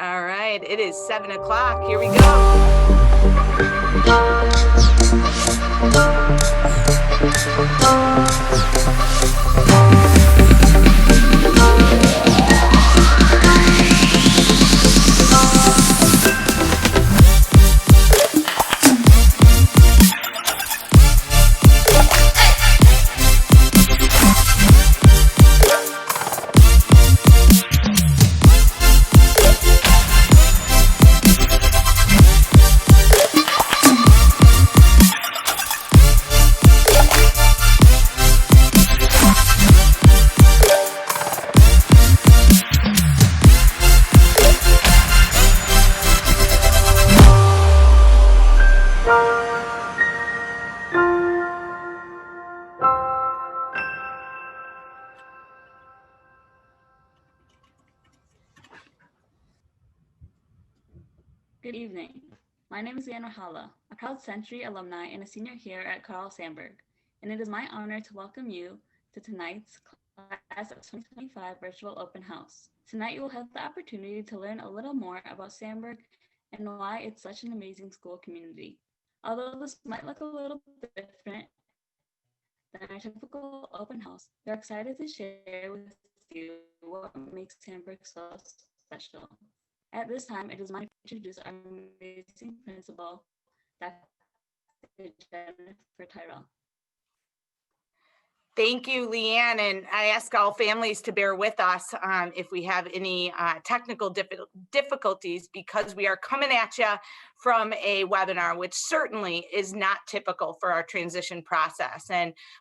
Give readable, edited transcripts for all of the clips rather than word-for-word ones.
All right, it is 7 o'clock. Here we go. Good evening. My name is Leanna Hala, a proud Century alumni and a senior here at Carl Sandburg, and it is my honor to welcome you to tonight's Class of 2025 Virtual Open House. Tonight you will have the opportunity to learn a little more about Sandburg and why it's such an amazing school community. Although this might look a little different than our typical open house, we're excited to share with you what makes Sandburg so special. At this time, it is my pleasure to introduce our amazing principal, Dr. Jennifer Tyrell. Thank you, Leanne, and I ask all families to bear with us if we have any technical difficulties, because we are coming at you from a webinar, which certainly is not typical for our transition process.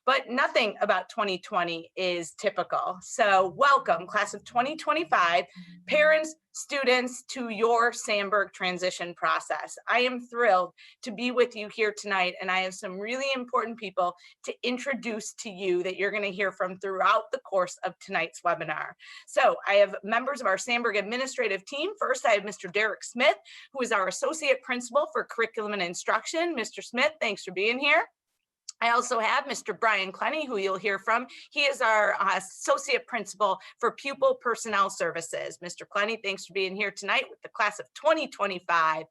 But nothing about 2020 is typical. So welcome, class of 2025, parents, students, to your Sandburg transition process. I am thrilled to be with you here tonight, and I have some really important people to introduce to you that you're going to hear from throughout the course of tonight's webinar. So I have members of our Sandburg administrative team. First, I have Mr. Derrick Smith, who is our Associate Principal for Curriculum and Instruction. Mr. Smith, thanks for being here. I also have Mr. Brian Clenny, who you'll hear from. He is our Associate Principal for Pupil Personnel Services. Mr. Clenny, thanks for being here tonight with the class of 2025.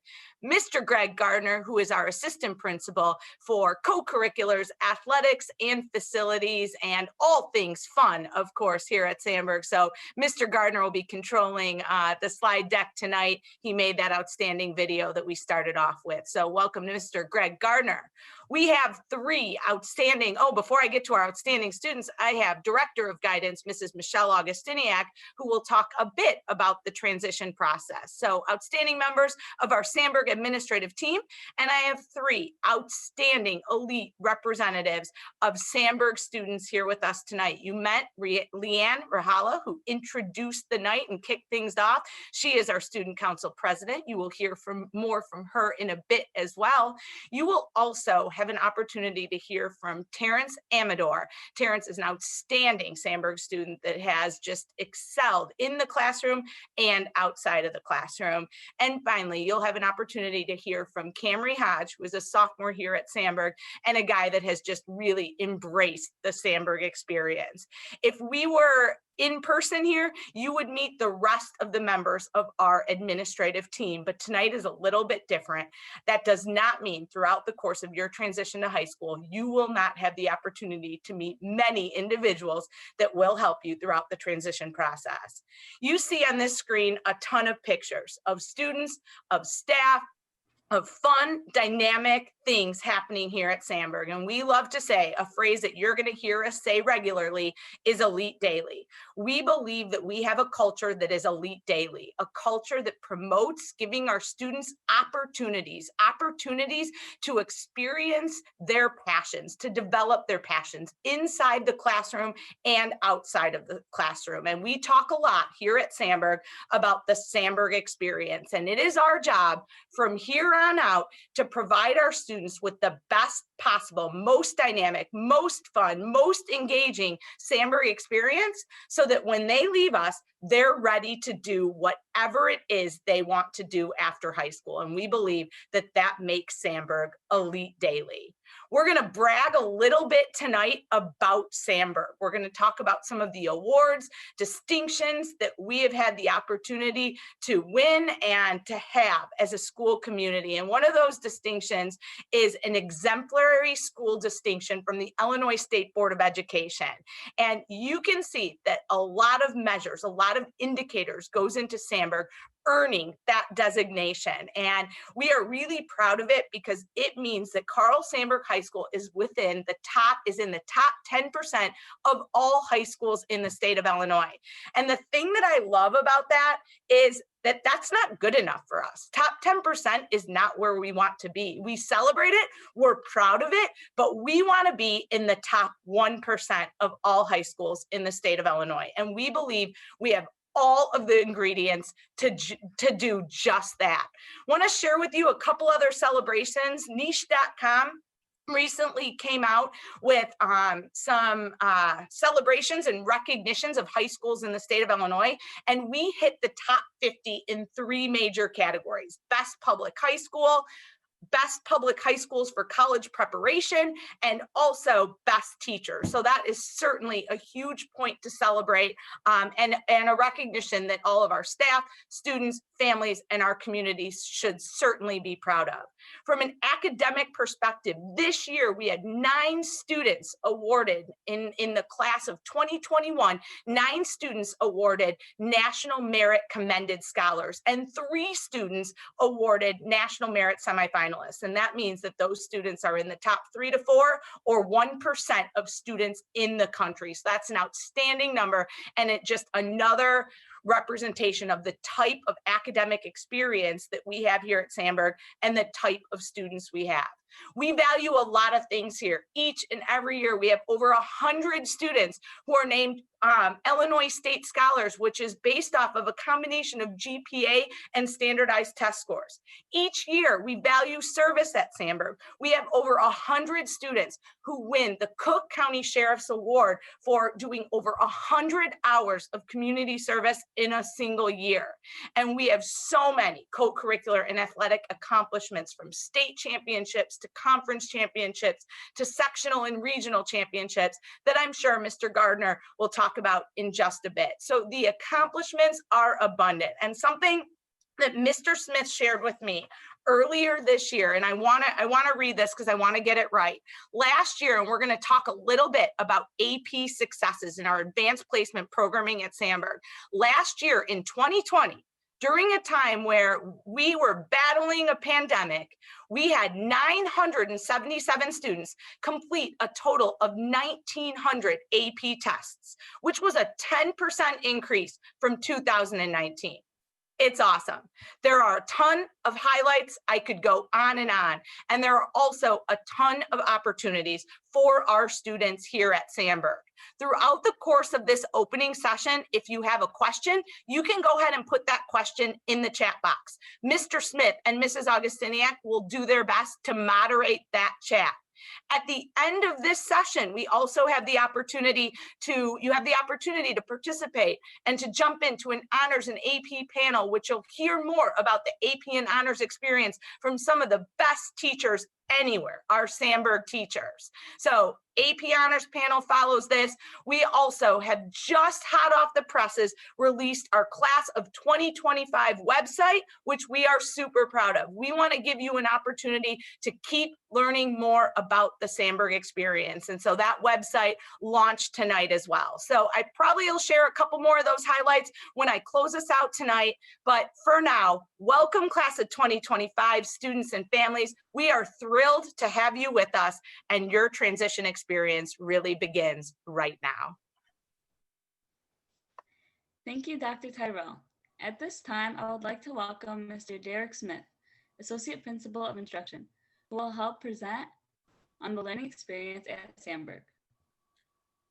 Mr. Greg Gardner, who is our Assistant Principal for Co-Curriculars, Athletics, and Facilities, and all things fun, of course, here at Sandburg. So Mr. Gardner will be controlling the slide deck tonight. He made that outstanding video that we started off with. So welcome to Mr. Greg Gardner. We have three outstanding, before I get to our outstanding students, I have Director of Guidance, Mrs. Michelle Augustiniak, who will talk a bit about the transition process. So outstanding members of our Sandburg administrative team, and I have three outstanding elite representatives of Sandburg students here with us tonight. You met Leanne Rahala, who introduced the night and kicked things off. She is our Student Council President. You will hear more from her in a bit as well. You will also have an opportunity to hear from Terrence Amador. Terrence is an outstanding Sandburg student that has just excelled in the classroom and outside of the classroom. And finally, you'll have an opportunity to hear from Camry Hodge, who is a sophomore here at Sandburg and a guy that has just really embraced the Sandburg experience. If we were in person here, you would meet the rest of the members of our administrative team, but tonight is a little bit different. That does not mean throughout the course of your transition to high school, you will not have the opportunity to meet many individuals that will help you throughout the transition process. You see on this screen a ton of pictures of students, of staff, of fun, dynamic things happening here at Sandburg. And we love to say a phrase that you're going to hear us say regularly is elite daily. We believe that we have a culture that is elite daily, a culture that promotes giving our students opportunities to experience their passions, to develop their passions inside the classroom and outside of the classroom. And we talk a lot here at Sandburg about the Sandburg experience. And it is our job from here on out to provide our students with the best possible, most dynamic, most fun, most engaging Sandburg experience, so that when they leave us, they're ready to do whatever it is they want to do after high school. And we believe that that makes Sandburg elite daily. We're going to brag a little bit tonight about Sandburg. We're going to talk about some of the awards, distinctions that we have had the opportunity to win and to have as a school community. And one of those distinctions is an exemplary school distinction from the Illinois State Board of Education. And you can see that a lot of measures, a lot of indicators goes into Sandburg earning that designation. And we are really proud of it because it means that Carl Sandburg High School is in the top 10% of all high schools in the state of Illinois. And the thing that I love about that is that that's not good enough for us. Top 10% is not where we want to be. We celebrate it, we're proud of it, but we want to be in the top 1% of all high schools in the state of Illinois. And we believe we have all of the ingredients to do just that. Want to share with you a couple other celebrations. Niche.com recently came out with some celebrations and recognitions of high schools in the state of Illinois, and we hit the top 50 in 3 major categories: best public high school, best public high schools for college preparation, and also best teachers. So that is certainly a huge point to celebrate, and a recognition that all of our staff, students, families, and our communities should certainly be proud of. From an academic perspective, this year we had 9 students awarded in the class of 2021, 9 students awarded National Merit Commended Scholars, and 3 students awarded National Merit Semifinalists. And that means that those students are in the top 3 to 4 or 1% of students in the country. So that's an outstanding number, and it just another representation of the type of academic experience that we have here at Sandburg and the type of students we have. We value a lot of things here. Each and every year, we have over 100 students who are named Illinois State Scholars, which is based off of a combination of GPA and standardized test scores. Each year, we value service at Sandburg. We have over 100 students who win the Cook County Sheriff's Award for doing over 100 hours of community service in a single year. And we have so many co-curricular and athletic accomplishments, from state championships to conference championships to sectional and regional championships, that I'm sure Mr. Gardner will talk about in just a bit. So the accomplishments are abundant, and something that Mr. Smith shared with me earlier this year, and I want to read this because I want to get it right. Last year, and we're going to talk a little bit about AP successes in our advanced placement programming at Sandburg. Last year in 2020, during a time where we were battling a pandemic, we had 977 students complete a total of 1,900 AP tests, which was a 10% increase from 2019. It's awesome. There are a ton of highlights. I could go on, and there are also a ton of opportunities for our students here at Sandburg. Throughout the course of this opening session, if you have a question, you can go ahead and put that question in the chat box. Mr. Smith and Mrs. Augustiniak will do their best to moderate that chat. At the end of this session, we also have the opportunity to participate and to jump into an honors and AP panel, which you'll hear more about the AP and honors experience from some of the best teachers anywhere, our Sandburg teachers. So AP Honors panel follows this. We also have just hot off the presses released our class of 2025 website, which we are super proud of. We want to give you an opportunity to keep learning more about the Sandburg experience. And so that website launched tonight as well. So I probably will share a couple more of those highlights when I close us out tonight. But for now, welcome class of 2025 students and families. We are thrilled to have you with us, and your transition experience really begins right now. Thank you, Dr. Tyrell. At this time, I would like to welcome Mr. Derrick Smith, Associate Principal of Instruction, who will help present on the learning experience at Sandburg.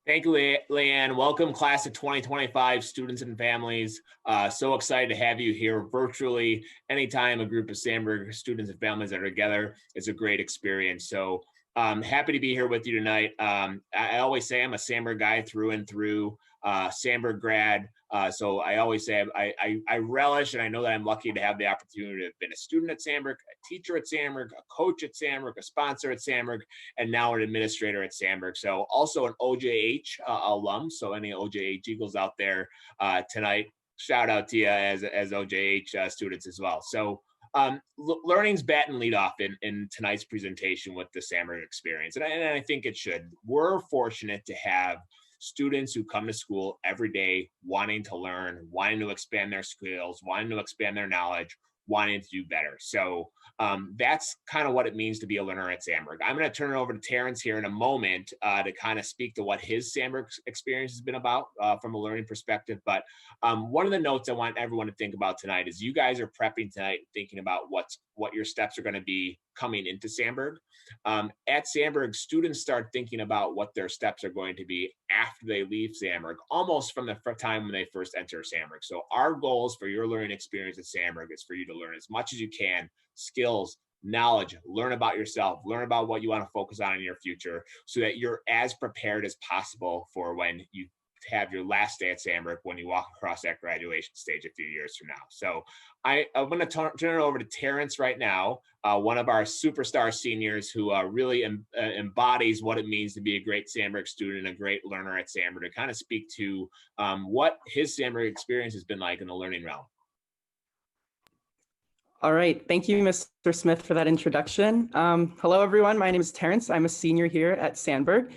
Thank you, Leanne. Welcome, class of 2025 students and families. So excited to have you here virtually. Anytime a group of Sandburg students and families are together, it's a great experience. So happy to be here with you tonight. I always say I'm a Sandburg guy through and through. Sandberg grad. So I always say I relish, and I know that I'm lucky to have the opportunity to have been a student at Sandberg, a teacher at Sandberg, a coach at Sandberg, a sponsor at Sandberg, and now an administrator at Sandberg. So also an OJH alum. So any OJH Eagles out there tonight, shout out to you as OJH students as well. So learning's bat and lead off in tonight's presentation with the Sandberg experience. And I think it should. We're fortunate to have students who come to school every day wanting to learn, wanting to expand their skills, wanting to expand their knowledge, wanting to do better. So that's kind of what it means to be a learner at Sandberg. I'm going to turn it over to Terrence here in a moment to kind of speak to what his Sandberg experience has been about from a learning perspective. But one of the notes I want everyone to think about tonight is you guys are prepping tonight, thinking about what your steps are going to be coming into Sandberg. At Sandberg, students start thinking about what their steps are going to be after they leave Sandberg, almost from the time when they first enter Sandberg. So our goals for your learning experience at Sandberg is for you to learn as much as you can, skills, knowledge, learn about yourself, learn about what you want to focus on in your future so that you're as prepared as possible for when you have your last day at Sandberg, when you walk across that graduation stage a few years from now. So I'm going to turn it over to Terrence right now, one of our superstar seniors who really embodies what it means to be a great Sandberg student, a great learner at Sandberg, to kind of speak to what his Sandberg experience has been like in the learning realm. All right, thank you, Mr. Smith, for that introduction. Hello, everyone. My name is Terrence. I'm a senior here at Sandberg.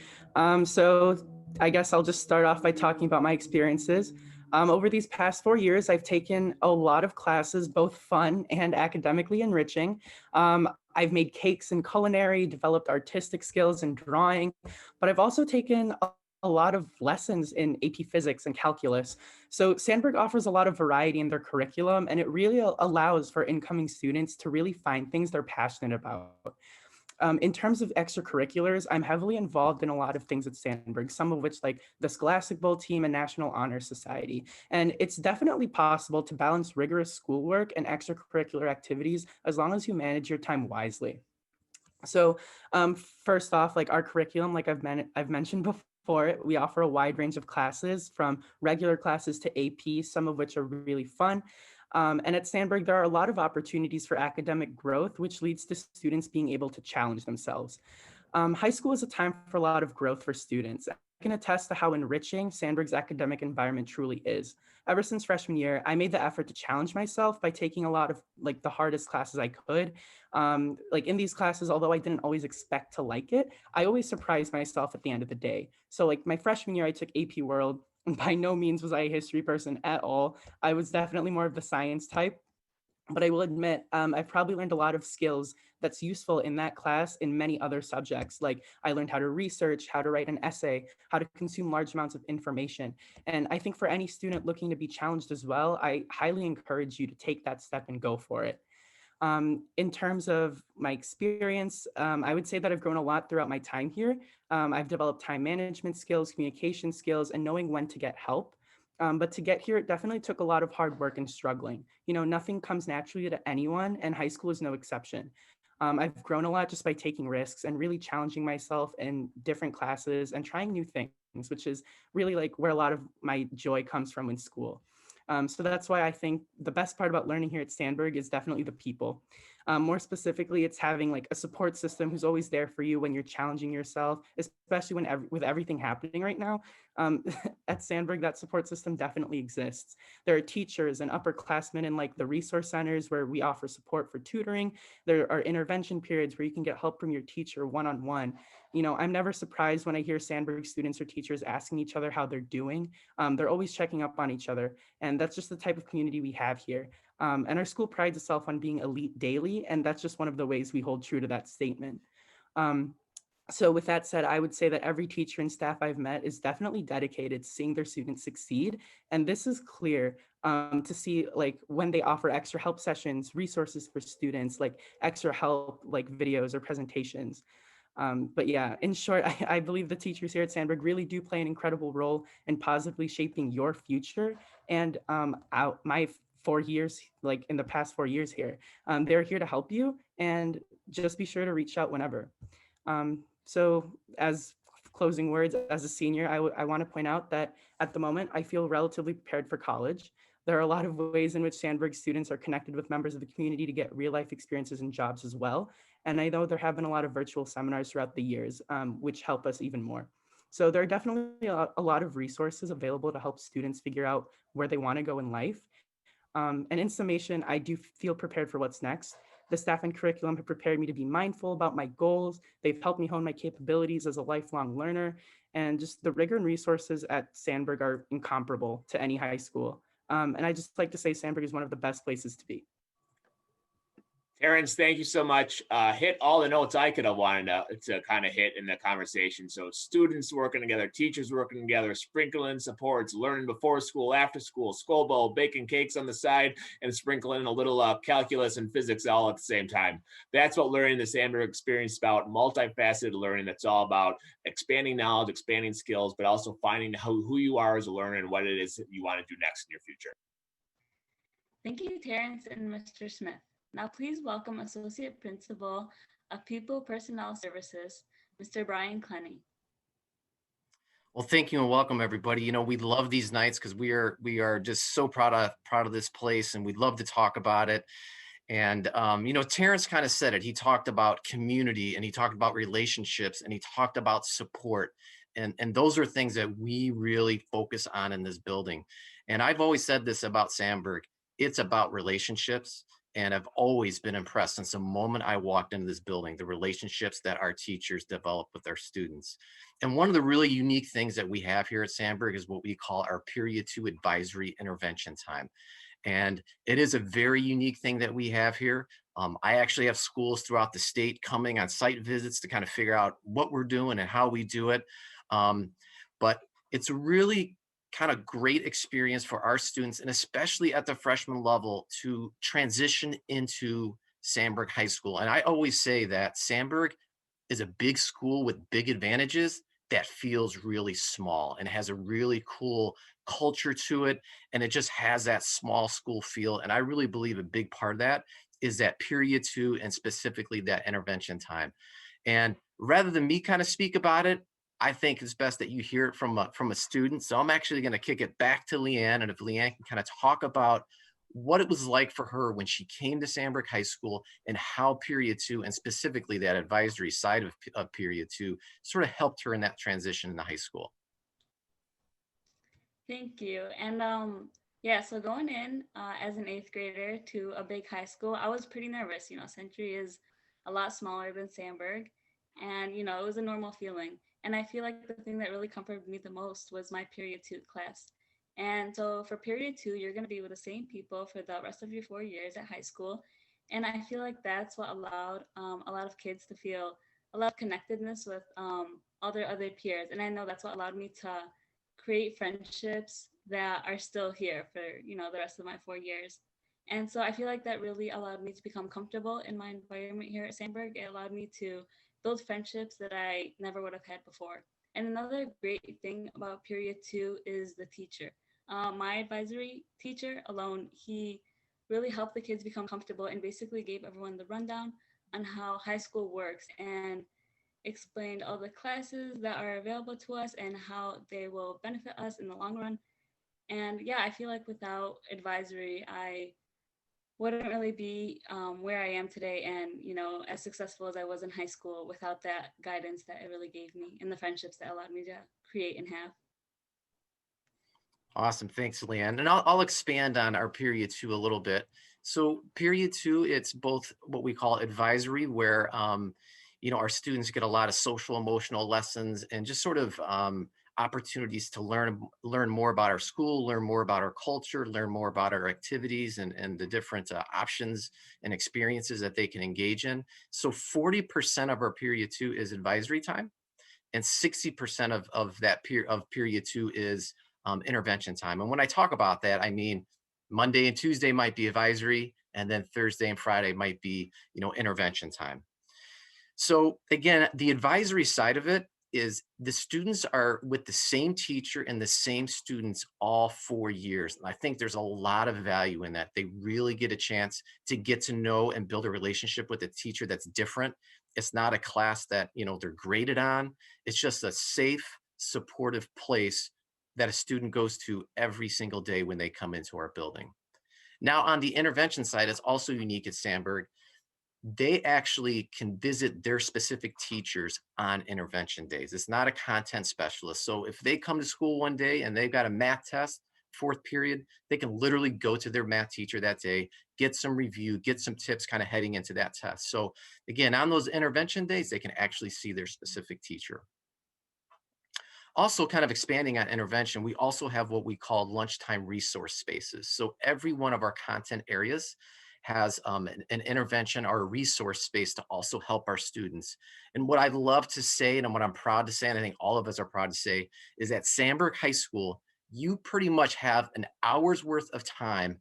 So I guess I'll just start off by talking about my experiences. Over these past 4 years, I've taken a lot of classes, both fun and academically enriching. I've made cakes in culinary, developed artistic skills in drawing, but I've also taken a lot of lessons in AP Physics and calculus. So Sandberg offers a lot of variety in their curriculum, and it really allows for incoming students to really find things they're passionate about. In terms of extracurriculars, I'm heavily involved in a lot of things at Sandberg, some of which like the Scholastic Bowl team and National Honor Society. And it's definitely possible to balance rigorous schoolwork and extracurricular activities as long as you manage your time wisely. So first off, like our curriculum, like I've mentioned before, we offer a wide range of classes from regular classes to AP, some of which are really fun. And at Sandberg, there are a lot of opportunities for academic growth, which leads to students being able to challenge themselves. High school is a time for a lot of growth for students. I can attest to how enriching Sandberg's academic environment truly is. Ever since freshman year, I made the effort to challenge myself by taking a lot of like the hardest classes I could. Like in these classes, although I didn't always expect to like it, I always surprised myself at the end of the day. So like my freshman year, I took AP World. And by no means was I a history person at all. I was definitely more of the science type. But I will admit, I've probably learned a lot of skills that's useful in that class in many other subjects. Like I learned how to research, how to write an essay, how to consume large amounts of information. And I think for any student looking to be challenged as well, I highly encourage you to take that step and go for it. In terms of my experience, I would say that I've grown a lot throughout my time here. I've developed time management skills, communication skills, and knowing when to get help. But to get here, it definitely took a lot of hard work and struggling. You know, nothing comes naturally to anyone, and high school is no exception. I've grown a lot just by taking risks and really challenging myself in different classes and trying new things, which is really like where a lot of my joy comes from in school. So that's why I think the best part about learning here at Sandberg is definitely the people. More specifically, it's having like a support system who's always there for you when you're challenging yourself, especially with everything happening right now. At Sandberg, that support system definitely exists. There are teachers and upperclassmen in like the resource centers where we offer support for tutoring. There are intervention periods where you can get help from your teacher one-on-one. You know, I'm never surprised when I hear Sandberg students or teachers asking each other how they're doing. They're always checking up on each other. And that's just the type of community we have here. And our school prides itself on being elite daily, and that's just one of the ways we hold true to that statement. So with that said, I would say that every teacher and staff I've met is definitely dedicated to seeing their students succeed. And this is clear to see like when they offer extra help sessions, resources for students, like extra help, like videos or presentations. But yeah, in short, I believe the teachers here at Sandberg really do play an incredible role in positively shaping your future. And my 4 years, like in the past 4 years here, they're here to help you, and just be sure to reach out whenever. So as closing words, as a senior, I want to point out that at the moment, I feel relatively prepared for college. There are a lot of ways in which Sandberg students are connected with members of the community to get real life experiences and jobs as well. And I know there have been a lot of virtual seminars throughout the years, which help us even more. So there are definitely a lot of resources available to help students figure out where they want to go in life. And in summation, I do feel prepared for what's next. The staff and curriculum have prepared me to be mindful about my goals. They've helped me hone my capabilities as a lifelong learner. And just the rigor and resources at Sandberg are incomparable to any high school. And I just like to say Sandberg is one of the best places to be. Terrence, thank you so much. Hit all the notes I could have wanted to kind of hit in the conversation. So students working together, teachers working together, sprinkling supports, learning before school, after school, school bowl, baking cakes on the side, and sprinkling a little calculus and physics all at the same time. That's what learning the Sandberg experience is about, multifaceted learning. That's all about expanding knowledge, expanding skills, but also finding who you are as a learner and what it is that you want to do next in your future. Thank you, Terrence and Mr. Smith. Now please welcome Associate Principal of People Personnel Services, Mr. Brian Clenny. Well, thank you and welcome everybody. You know, we love these nights because we are just so proud of this place, and we'd love to talk about it. And you know, Terrence kind of said it. He talked about community, and he talked about relationships, and he talked about support. And those are things that we really focus on in this building. And I've always said this about Sandberg. It's about relationships. And I've always been impressed since the moment I walked into this building, the relationships that our teachers develop with our students. And one of the really unique things that we have here at Sandberg is what we call our Period 2 advisory intervention time. And it is a very unique thing that we have here. I actually have schools throughout the state coming on site visits to kind of figure out what we're doing and how we do it. But it's really kind of great experience for our students, and especially at the freshman level, to transition into Sandberg High School. And I always say that Sandberg is a big school with big advantages that feels really small and has a really cool culture to it. And it just has that small school feel. And I really believe a big part of that is that Period 2 and specifically that intervention time. And rather than me kind of speak about it, I think it's best that you hear it from a student. So I'm actually going to kick it back to Leanne, and if Leanne can kind of talk about what it was like for her when she came to Sandberg High School and how Period 2 and specifically that advisory side of Period 2 sort of helped her in that transition in the high school. Thank you. And yeah, so going in as an 8th grader to a big high school, I was pretty nervous. You know, Century is a lot smaller than Sandberg, and you know, it was a normal feeling. And I feel like the thing that really comforted me the most was my Period 2 class. And so for Period 2, you're going to be with the same people for the rest of your 4 years at high school. And I feel like that's what allowed a lot of kids to feel a lot of connectedness with all their other peers. And I know that's what allowed me to create friendships that are still here for, you know, the rest of my 4 years. And so I feel like that really allowed me to become comfortable in my environment here at Sandberg. It allowed me to build friendships that I never would have had before. And another great thing about Period 2 is the teacher. My advisory teacher alone, he really helped the kids become comfortable and basically gave everyone the rundown on how high school works and explained all the classes that are available to us and how they will benefit us in the long run. And yeah, I feel like without advisory, I wouldn't really be where I am today and, you know, as successful as I was in high school without that guidance that it really gave me and the friendships that allowed me to create and have. Awesome. Thanks, Leanne. And I'll expand on our Period 2 a little bit. So Period 2, it's both what we call advisory, where, you know, our students get a lot of social emotional lessons and just sort of opportunities to learn more about our school, learn more about our culture, learn more about our activities and the different options and experiences that they can engage in. So 40% of our Period 2 is advisory time, and 60% of that Period 2 is intervention time. And when I talk about that, I mean Monday and Tuesday might be advisory, and then Thursday and Friday might be, you know, intervention time. So again, the advisory side of it is the students are with the same teacher and the same students all 4 years. And I think there's a lot of value in that. They really get a chance to get to know and build a relationship with a teacher that's different. It's not a class that, they're graded on. It's just a safe, supportive place that a student goes to every single day when they come into our building. Now, on the intervention side, it's also unique at Sandburg. They actually can visit their specific teachers on intervention days. It's not a content specialist. So if they come to school one day and they've got a math test, fourth period, they can literally go to their math teacher that day, get some review, get some tips kind of heading into that test. So again, on those intervention days, they can actually see their specific teacher. Also, kind of expanding on intervention, we also have what we call lunchtime resource spaces. So every one of our content areas has an intervention or a resource space to also help our students. And what I'd love to say, and what I'm proud to say, and I think all of us are proud to say, is at Sandburg High School, you pretty much have an hour's worth of time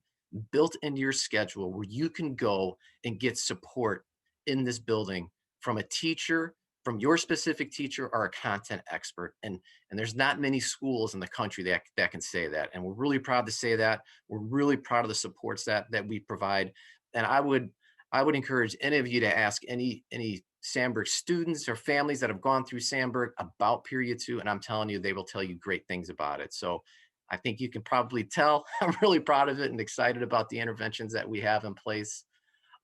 built into your schedule where you can go and get support in this building from a teacher, from your specific teacher, or a content expert. And there's not many schools in the country that can say that. And we're really proud to say that. We're really proud of the supports that we provide. And I would encourage any of you to ask any Sandburg students or families that have gone through Sandburg about period 2. And I'm telling you, they will tell you great things about it. So I think you can probably tell I'm really proud of it and excited about the interventions that we have in place.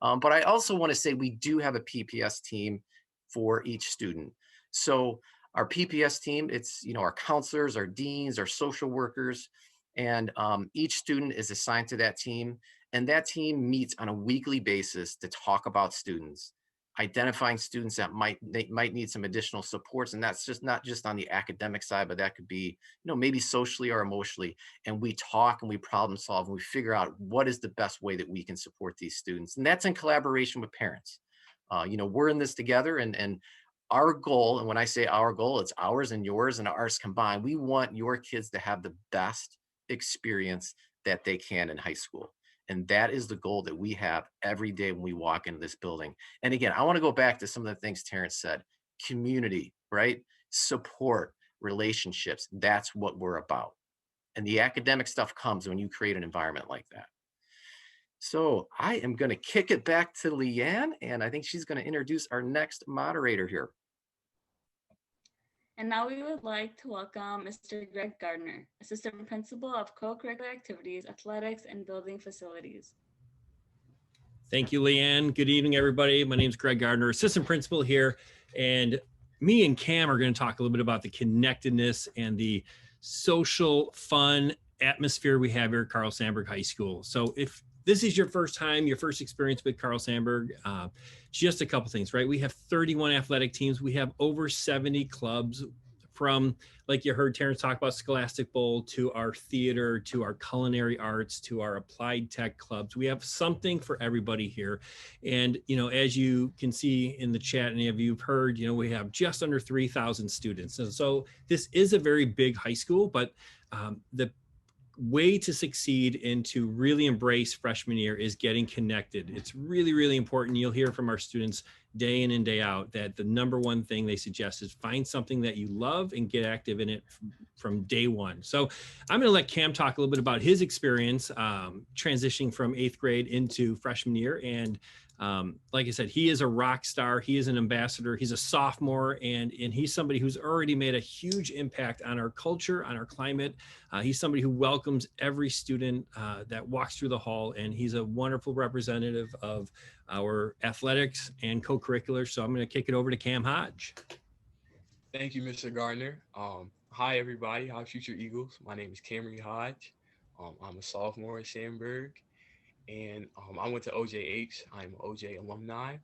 But I also want to say we do have a PPS team for each student. So our PPS team, it's, our counselors, our deans, our social workers, and each student is assigned to that team. And that team meets on a weekly basis to talk about students, identifying students that might need some additional supports. And that's just not just on the academic side, but that could be, maybe socially or emotionally. And we talk and we problem solve and we figure out what is the best way that we can support these students. And that's in collaboration with parents. We're in this together, and our goal, and when I say our goal, it's ours and yours and ours combined. We want your kids to have the best experience that they can in high school. And that is the goal that we have every day when we walk into this building. And again, I want to go back to some of the things Terrence said. Community, right? Support, relationships. That's what we're about. And the academic stuff comes when you create an environment like that. So I am going to kick it back to Leanne, and I think she's going to introduce our next moderator here. And now we would like to welcome Mr. Greg Gardner, Assistant Principal of Co-Curricular Activities, Athletics, and Building Facilities. Thank you, Leanne. Good evening, everybody. My name is Greg Gardner, Assistant Principal here. And me and Cam are going to talk a little bit about the connectedness and the social, fun atmosphere we have here at Carl Sandburg High School. So if this is your first time, your first experience with Carl Sandburg, just a couple things, right? We have 31 athletic teams. We have over 70 clubs, from, like you heard Terrence talk about, Scholastic Bowl, to our theater, to our culinary arts, to our applied tech clubs. We have something for everybody here. And, as you can see in the chat, any of you have heard, we have just under 3,000 students. And so this is a very big high school, but the way to succeed and to really embrace freshman year is getting connected. It's really, really important. You'll hear from our students day in and day out that the number one thing they suggest is find something that you love and get active in it from day one. So I'm going to let Cam talk a little bit about his experience transitioning from 8th grade into freshman year. And like I said, he is a rock star. He is an ambassador. He's a sophomore, and he's somebody who's already made a huge impact on our culture, on our climate. He's somebody who welcomes every student that walks through the hall, and he's a wonderful representative of our athletics and co-curricular. So I'm going to kick it over to Cam Hodge. Thank you, Mr. Gardner. Hi, everybody. Hi, Future Eagles. My name is Cameron Hodge. I'm a sophomore at Sandburg. And I went to OJH. I'm an OJ alumni.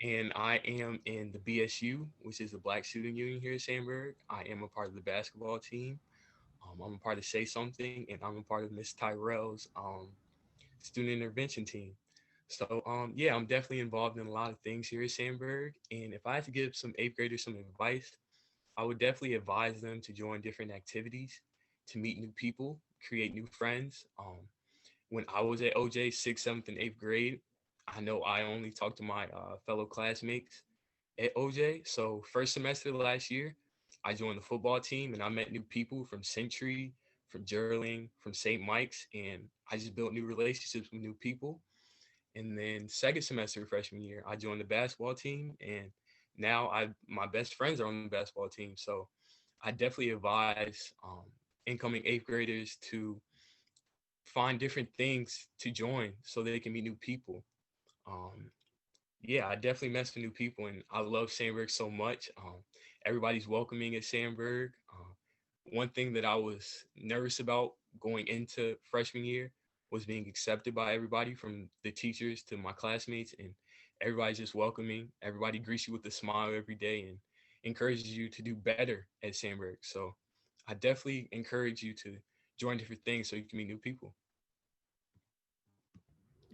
And I am in the BSU, which is the Black Student Union here at Sandburg. I am a part of the basketball team. I'm a part of Say Something, and I'm a part of Miss Tyrell's student intervention team. So, yeah, I'm definitely involved in a lot of things here at Sandburg. And if I had to give some 8th graders some advice, I would definitely advise them to join different activities, to meet new people, create new friends. When I was at OJ 6th, 7th, and 8th grade, I know I only talked to my fellow classmates at OJ. So first semester last year, I joined the football team and I met new people from Century, from Gerling, from St. Mike's, and I just built new relationships with new people. And then second semester of freshman year, I joined the basketball team, and now my best friends are on the basketball team. So I definitely advise incoming eighth graders to find different things to join so they can meet new people. Um, yeah, I definitely mess with new people, and I love Sandberg so much. Everybody's welcoming at Sandberg. One thing that I was nervous about going into freshman year was being accepted by everybody, from the teachers to my classmates, and everybody's just welcoming. Everybody greets you with a smile every day and encourages you to do better at Sandberg. So I definitely encourage you to join different things so you can meet new people.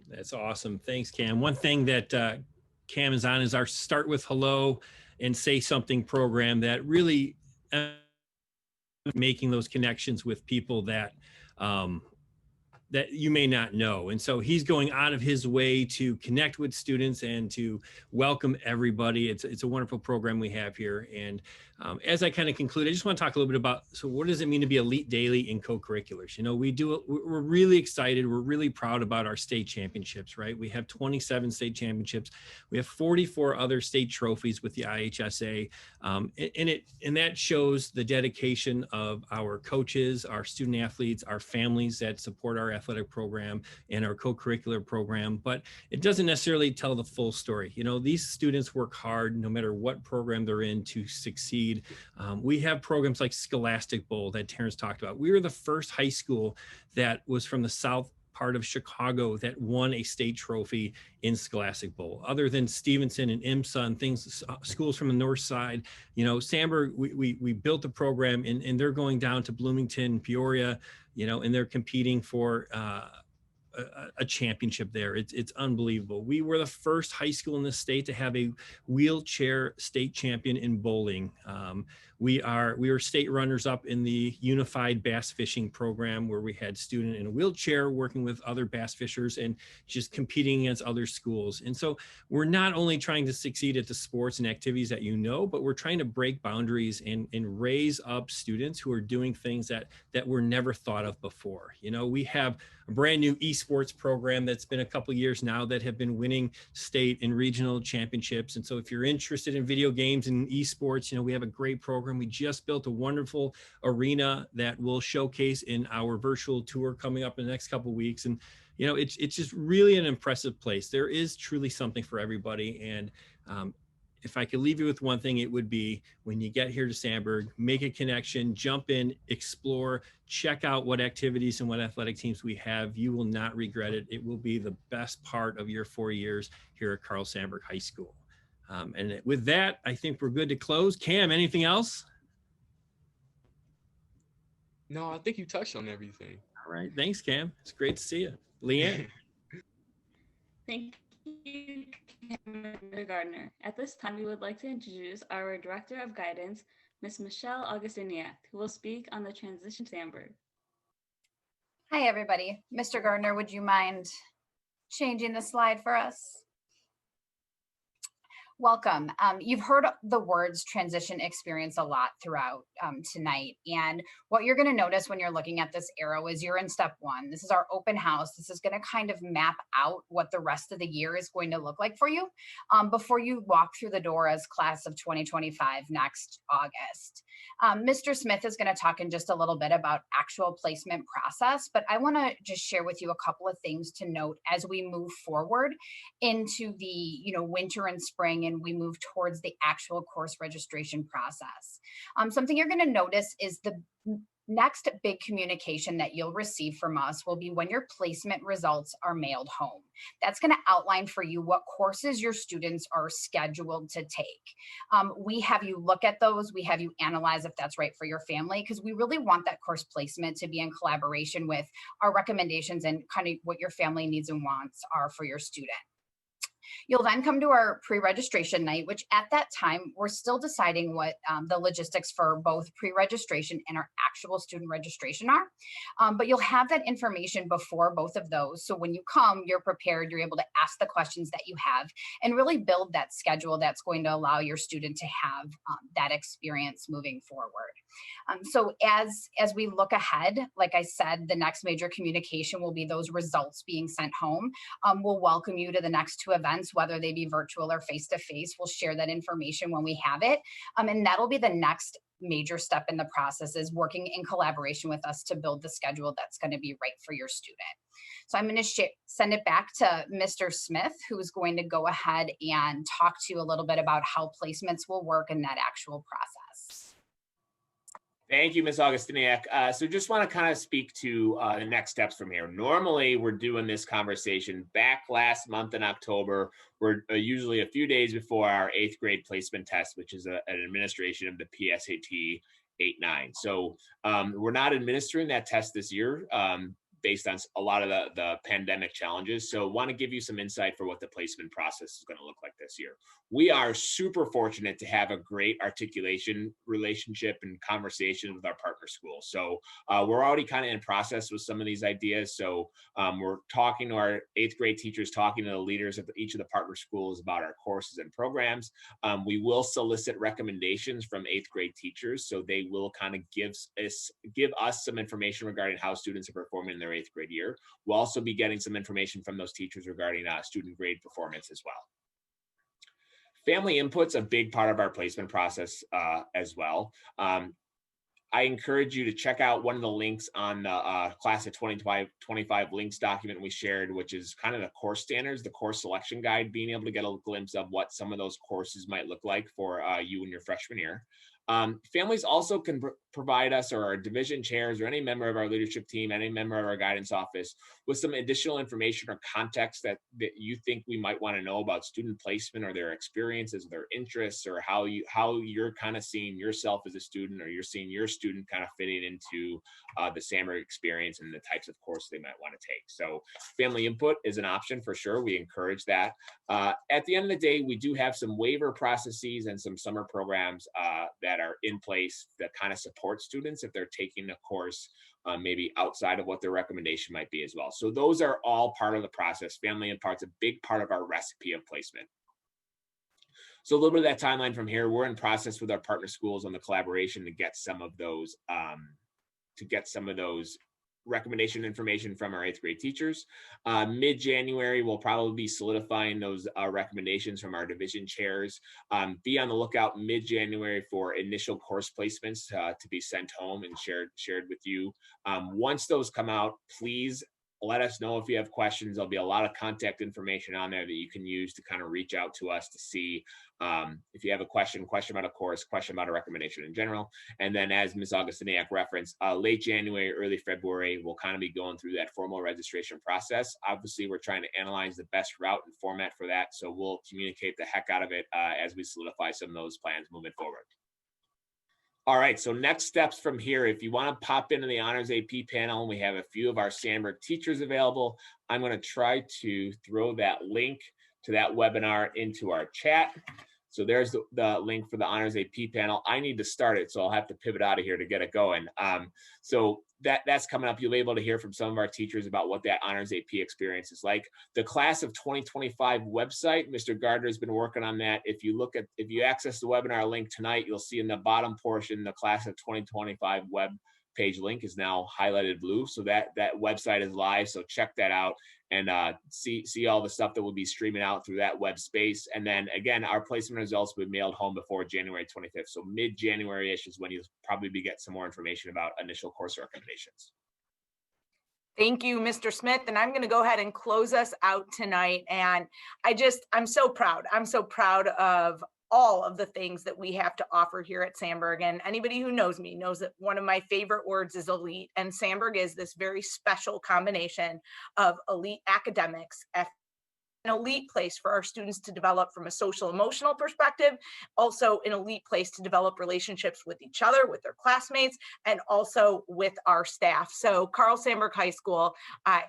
That's awesome. Thanks, Cam. One thing that Cam is on is our Start with Hello and Say Something program that really making those connections with people that that you may not know. And so he's going out of his way to connect with students and to welcome everybody. It's a wonderful program we have here. And as I kind of conclude, I just want to talk a little bit about, so what does it mean to be elite daily in co-curriculars? You know, we're really excited. We're really proud about our state championships, right? We have 27 state championships. We have 44 other state trophies with the IHSA. And that shows the dedication of our coaches, our student athletes, our families that support our athletic program and our co-curricular program, but it doesn't necessarily tell the full story. You know, these students work hard no matter what program they're in to succeed. We have programs like Scholastic Bowl that Terrence talked about. We were the first high school that was from the south part of Chicago that won a state trophy in Scholastic Bowl. Other than Stevenson and IMSA and things, schools from the north side, you know, Sandberg, we built the program, and they're going down to Bloomington, Peoria, you know, and they're competing for a championship there. It's unbelievable. We were the first high school in the state to have a wheelchair state champion in bowling. We were state runners up in the unified bass fishing program, where we had student in a wheelchair working with other bass fishers and just competing against other schools. And so we're not only trying to succeed at the sports and activities that you know, but we're trying to break boundaries and raise up students who are doing things that were never thought of before. You know, we have a brand new esports program that's been a couple of years now that have been winning state and regional championships. And so if you're interested in video games and esports, you know, we have a great program. We just built a wonderful arena that we'll showcase in our virtual tour coming up in the next couple of weeks. And, you know, it's just really an impressive place. There is truly something for everybody. And if I could leave you with one thing, it would be, when you get here to Sandberg, make a connection, jump in, explore, check out what activities and what athletic teams we have. You will not regret it. It will be the best part of your 4 years here at Carl Sandburg High School. And with that, I think we're good to close. Cam, anything else? No, I think you touched on everything. All right. Thanks, Cam. It's great to see you. Leanne. Thank you, Mr. Gardner. At this time, we would like to introduce our Director of Guidance, Ms. Michelle Augustiniak, who will speak on the transition to Sandberg. Hi, everybody. Mr. Gardner, would you mind changing the slide for us? Welcome. You've heard the words transition experience a lot throughout tonight. And what you're going to notice when you're looking at this arrow is you're in step one. This is our open house. This is going to kind of map out what the rest of the year is going to look like for you before you walk through the door as class of 2025 next August. Mr. Smith is going to talk in just a little bit about actual placement process, but I want to just share with you a couple of things to note as we move forward into the winter and spring, and we move towards the actual course registration process. Something you're going to notice is the next big communication that you'll receive from us will be when your placement results are mailed home. That's going to outline for you what courses your students are scheduled to take. We have you look at those. We have you analyze if that's right for your family, because we really want that course placement to be in collaboration with our recommendations and kind of what your family needs and wants are for your student. You'll then come to our pre-registration night, which at that time, we're still deciding what the logistics for both pre-registration and our actual student registration are. But you'll have that information before both of those. So when you come, you're prepared, you're able to ask the questions that you have and really build that schedule that's going to allow your student to have that experience moving forward. So as we look ahead, like I said, the next major communication will be those results being sent home. We'll welcome you to the next two events, whether they be virtual or face-to-face. We'll share that information when we have it. And that'll be the next major step in the process, is working in collaboration with us to build the schedule that's going to be right for your student. So I'm going to send it back to Mr. Smith, who's going to go ahead and talk to you a little bit about how placements will work in that actual process. Thank you, Ms. Augustiniak. So just want to kind of speak to the next steps from here. Normally, we're doing this conversation back last month in October. We're usually a few days before our 8th grade placement test, which is an administration of the PSAT 8-9. So we're not administering that test this year based on a lot of the pandemic challenges. So want to give you some insight for what the placement process is going to look like this year. We are super fortunate to have a great articulation relationship and conversation with our partner schools. So we're already kind of in process with some of these ideas. So we're talking to our 8th grade teachers, talking to the leaders of each of the partner schools about our courses and programs. We will solicit recommendations from 8th grade teachers. So they will kind of give us some information regarding how students are performing in their 8th grade year. We'll also be getting some information from those teachers regarding student grade performance as well. Family input's a big part of our placement process as well. I encourage you to check out one of the links on the class of 2025 links document we shared, which is kind of the course standards, the course selection guide, being able to get a glimpse of what some of those courses might look like for you in your freshman year. Families also can provide us, or our division chairs, or any member of our leadership team, any member of our guidance office, with some additional information or context that you think we might want to know about student placement, or their experiences, their interests, or how you're kind of seeing yourself as a student, or you're seeing your student kind of fitting into the Sandberg experience and the types of course they might want to take. So family input is an option for sure. We encourage that. At the end of the day, we do have some waiver processes and some summer programs that are in place that kind of support students if they're taking a course maybe outside of what their recommendation might be as well. So those are all part of the process. Family input's a big part of our recipe of placement. So a little bit of that timeline from here. We're in process with our partner schools on the collaboration to get some of those recommendation information from our 8th grade teachers. Mid-January, we'll probably be solidifying those recommendations from our division chairs. Be on the lookout mid-January for initial course placements to be sent home and shared with you. Once those come out, please let us know if you have questions. There'll be a lot of contact information on there that you can use to kind of reach out to us to see if you have a question about a course, question about a recommendation in general. And then, as Ms. Augustiniak referenced, late January, early February, we'll kind of be going through that formal registration process. Obviously, we're trying to analyze the best route and format for that. So we'll communicate the heck out of it as we solidify some of those plans moving forward. All right, so next steps from here. If you want to pop into the Honors AP panel, we have a few of our Sandberg teachers available. I'm going to try to throw that link to that webinar into our chat. So there's the link for the Honors AP panel. I need to start it, so I'll have to pivot out of here to get it going. So that's coming up. You'll be able to hear from some of our teachers about what that Honors AP experience is like. The class of 2025 website, Mr. Gardner has been working on that. If you access the webinar link tonight, you'll see in the bottom portion, the class of 2025 web page link is now highlighted blue. So that website is live. So check that out and see all the stuff that will be streaming out through that web space. And then again, our placement results will be mailed home before January 25th. So mid-January-ish is when you'll probably get some more information about initial course recommendations. Thank you, Mr. Smith. And I'm going to go ahead and close us out tonight. And I'm so proud. I'm so proud of all of the things that we have to offer here at Sandberg. And anybody who knows me knows that one of my favorite words is elite. And Sandberg is this very special combination of elite academics, an elite place for our students to develop from a social emotional perspective, also an elite place to develop relationships with each other, with their classmates, and also with our staff. So Carl Sandburg High School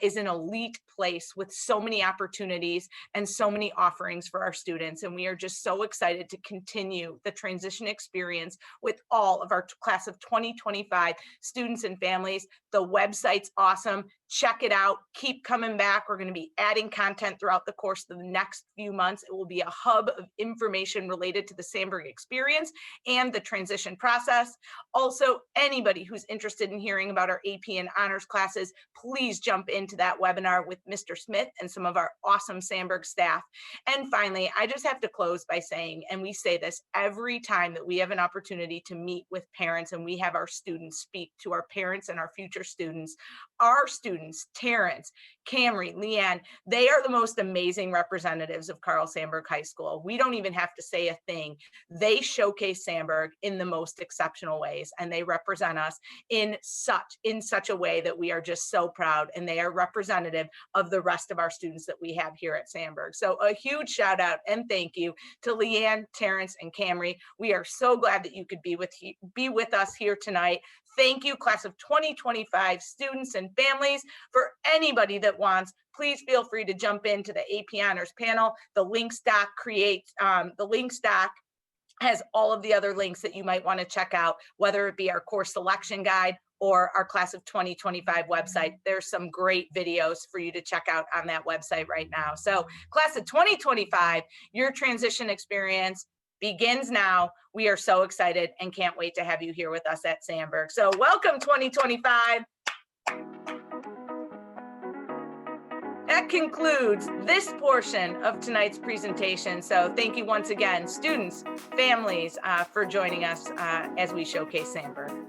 is an elite place with so many opportunities and so many offerings for our students. And we are just so excited to continue the transition experience with all of our class of 2025 students and families. The website's awesome. Check it out. Keep coming back. We're going to be adding content throughout the course of the next few months. It will be a hub of information related to the Sandburg experience and the transition process. Also, anybody who's interested in hearing about our AP and honors classes, please jump into that webinar with Mr. Smith and some of our awesome Sandburg staff. And finally, I just have to close by saying, and we say this every time that we have an opportunity to meet with parents and we have our students speak to our parents and our future students, our students, Terrence, Camry, Leanne, they are the most amazing representatives of Carl Sandburg High School. We don't even have to say a thing. They showcase Sandburg in the most exceptional ways, and they represent us in such a way that we are just so proud, and they are representative of the rest of our students that we have here at Sandburg. So a huge shout out and thank you to Leanne, Terrence, and Camry. We are so glad that you could be with us here tonight. Thank you, class of 2025 students and families. For anybody that wants, please feel free to jump into the AP Honors panel. The links doc has all of the other links that you might want to check out, whether it be our course selection guide or our class of 2025 website. There's some great videos for you to check out on that website right now. So class of 2025, your transition experience begins now. We are so excited and can't wait to have you here with us at Sandburg. So welcome 2025. That concludes this portion of tonight's presentation. So thank you once again, students, families, for joining us as we showcase Sandburg.